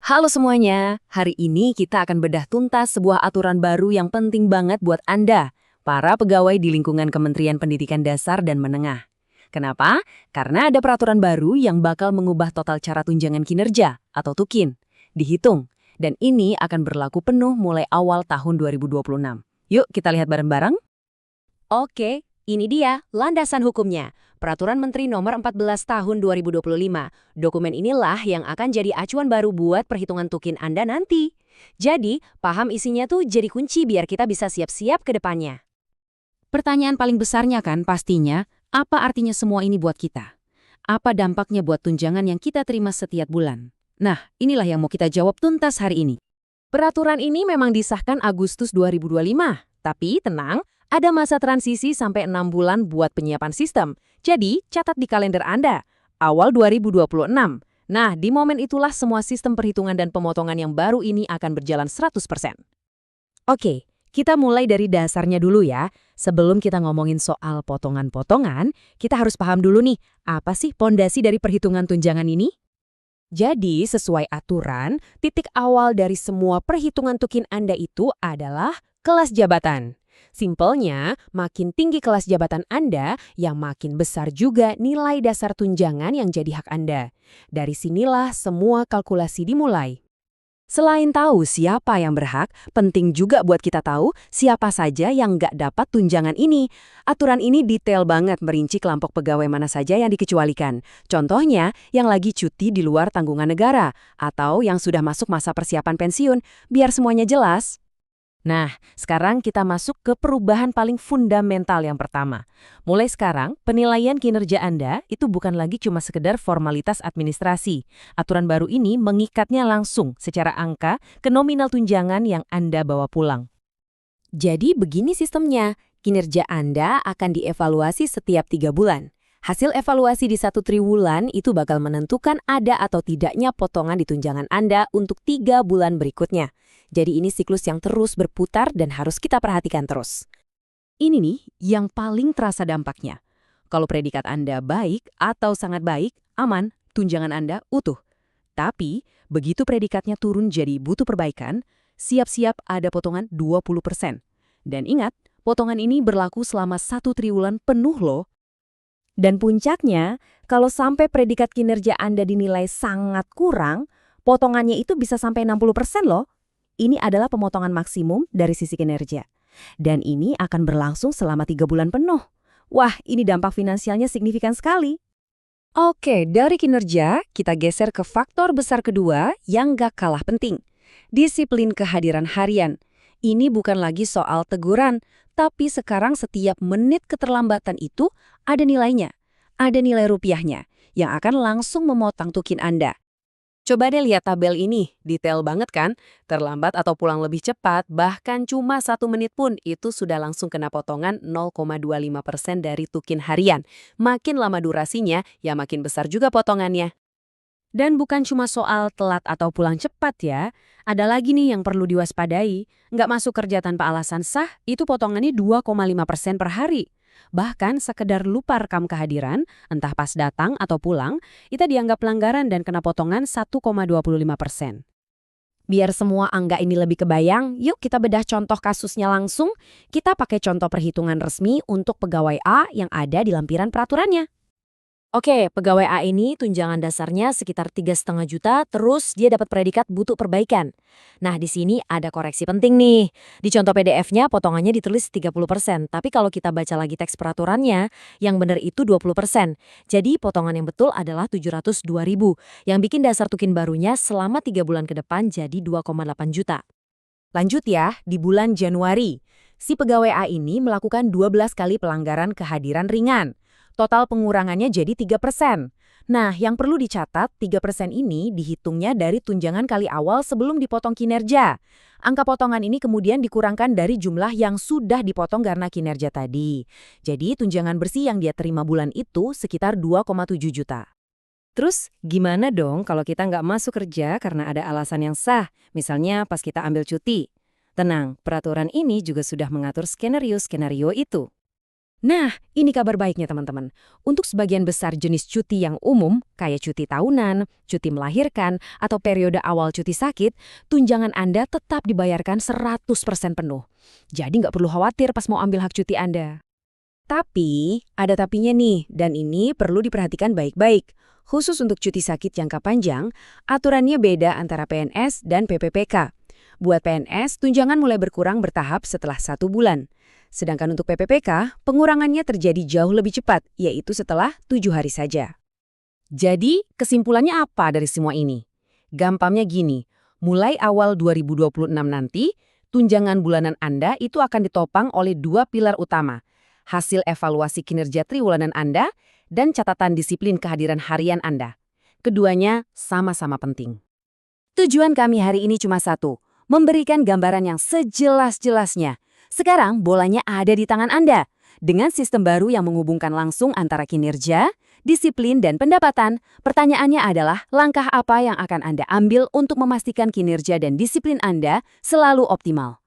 Halo semuanya, hari ini kita akan bedah tuntas sebuah aturan baru yang penting banget buat Anda, para pegawai di lingkungan Kementerian Pendidikan Dasar dan Menengah. Kenapa? Karena ada peraturan baru yang bakal mengubah total cara tunjangan kinerja atau TUKIN, dihitung, dan ini akan berlaku penuh mulai awal tahun 2026. Yuk kita lihat bareng-bareng. Oke, ini dia landasan hukumnya. Peraturan Menteri Nomor 14 Tahun 2025. Dokumen inilah yang akan jadi acuan baru buat perhitungan tukin Anda nanti. Jadi, paham isinya tuh jadi kunci biar kita bisa siap-siap ke depannya. Pertanyaan paling besarnya kan pastinya, apa artinya semua ini buat kita? Apa dampaknya buat tunjangan yang kita terima setiap bulan? Nah, inilah yang mau kita jawab tuntas hari ini. Peraturan ini memang disahkan Agustus 2025. Tapi tenang, ada masa transisi sampai 6 bulan buat penyiapan sistem. Jadi, catat di kalender Anda. Awal 2026. Nah, di momen itulah semua sistem perhitungan dan pemotongan yang baru ini akan berjalan 100%. Oke, kita mulai dari dasarnya dulu ya. Sebelum kita ngomongin soal potongan-potongan, kita harus paham dulu nih, apa sih pondasi dari perhitungan tunjangan ini? Jadi, sesuai aturan, titik awal dari semua perhitungan tukin Anda itu adalah kelas jabatan. Simpelnya, makin tinggi kelas jabatan Anda, yang makin besar juga nilai dasar tunjangan yang jadi hak Anda. Dari sinilah semua kalkulasi dimulai. Selain tahu siapa yang berhak, penting juga buat kita tahu siapa saja yang nggak dapat tunjangan ini. Aturan ini detail banget merinci kelompok pegawai mana saja yang dikecualikan. Contohnya, yang lagi cuti di luar tanggungan negara, atau yang sudah masuk masa persiapan pensiun, biar semuanya jelas. Nah, sekarang kita masuk ke perubahan paling fundamental yang pertama. Mulai sekarang, penilaian kinerja Anda itu bukan lagi cuma sekedar formalitas administrasi. Aturan baru ini mengikatnya langsung secara angka ke nominal tunjangan yang Anda bawa pulang. Jadi begini sistemnya, kinerja Anda akan dievaluasi setiap 3 bulan. Hasil evaluasi di 1 triwulan itu bakal menentukan ada atau tidaknya potongan di tunjangan Anda untuk 3 bulan berikutnya. Jadi ini siklus yang terus berputar dan harus kita perhatikan terus. Ini nih yang paling terasa dampaknya. Kalau predikat Anda baik atau sangat baik, aman, tunjangan Anda utuh. Tapi begitu predikatnya turun jadi butuh perbaikan, siap-siap ada potongan 20%. Dan ingat, potongan ini berlaku selama 1 triwulan penuh loh. Dan puncaknya, kalau sampai predikat kinerja Anda dinilai sangat kurang, potongannya itu bisa sampai 60% loh. Ini adalah pemotongan maksimum dari sisi kinerja. Dan ini akan berlangsung selama 3 bulan penuh. Wah, ini dampak finansialnya signifikan sekali. Oke, dari kinerja, kita geser ke faktor besar kedua yang gak kalah penting. Disiplin kehadiran harian. Ini bukan lagi soal teguran, tapi sekarang setiap menit keterlambatan itu ada nilainya. Ada nilai rupiahnya yang akan langsung memotong tukin Anda. Coba deh lihat tabel ini, detail banget kan? Terlambat atau pulang lebih cepat, bahkan cuma 1 menit pun itu sudah langsung kena potongan 0,25% dari tukin harian. Makin lama durasinya, ya makin besar juga potongannya. Dan bukan cuma soal telat atau pulang cepat ya, ada lagi nih yang perlu diwaspadai. Nggak masuk kerja tanpa alasan sah, itu potongannya 2,5% per hari. Bahkan sekedar lupa rekam kehadiran, entah pas datang atau pulang, itu dianggap pelanggaran dan kena potongan 1,25%. Biar semua angka ini lebih kebayang, yuk kita bedah contoh kasusnya langsung. Kita pakai contoh perhitungan resmi untuk pegawai A yang ada di lampiran peraturannya. Oke, pegawai A ini tunjangan dasarnya sekitar 3,5 juta, terus dia dapat predikat butuh perbaikan. Nah, di sini ada koreksi penting nih. Di contoh PDF-nya potongannya ditulis 30%, tapi kalau kita baca lagi teks peraturannya, yang benar itu 20%. Jadi potongan yang betul adalah 702.000, yang bikin dasar tukin barunya selama 3 bulan ke depan jadi 2,8 juta. Lanjut ya, di bulan Januari, si pegawai A ini melakukan 12 kali pelanggaran kehadiran ringan. Total pengurangannya jadi 3%. Nah, yang perlu dicatat, 3% ini dihitungnya dari tunjangan kali awal sebelum dipotong kinerja. Angka potongan ini kemudian dikurangkan dari jumlah yang sudah dipotong karena kinerja tadi. Jadi, tunjangan bersih yang dia terima bulan itu sekitar 2,7 juta. Terus, gimana dong kalau kita nggak masuk kerja karena ada alasan yang sah, misalnya pas kita ambil cuti? Tenang, peraturan ini juga sudah mengatur skenario-skenario itu. Nah, ini kabar baiknya teman-teman. Untuk sebagian besar jenis cuti yang umum, kayak cuti tahunan, cuti melahirkan, atau periode awal cuti sakit, tunjangan Anda tetap dibayarkan 100% penuh. Jadi nggak perlu khawatir pas mau ambil hak cuti Anda. Tapi, ada tapinya nih, dan ini perlu diperhatikan baik-baik. Khusus untuk cuti sakit jangka panjang, aturannya beda antara PNS dan PPPK. Buat PNS, tunjangan mulai berkurang bertahap setelah 1 bulan. Sedangkan untuk PPPK, pengurangannya terjadi jauh lebih cepat, yaitu setelah 7 hari saja. Jadi, kesimpulannya apa dari semua ini? Gampangnya gini, mulai awal 2026 nanti, tunjangan bulanan Anda itu akan ditopang oleh 2 pilar utama, hasil evaluasi kinerja triwulan Anda, dan catatan disiplin kehadiran harian Anda. Keduanya sama-sama penting. Tujuan kami hari ini cuma satu, memberikan gambaran yang sejelas-jelasnya. Sekarang bolanya ada di tangan Anda. Dengan sistem baru yang menghubungkan langsung antara kinerja, disiplin, dan pendapatan, pertanyaannya adalah langkah apa yang akan Anda ambil untuk memastikan kinerja dan disiplin Anda selalu optimal.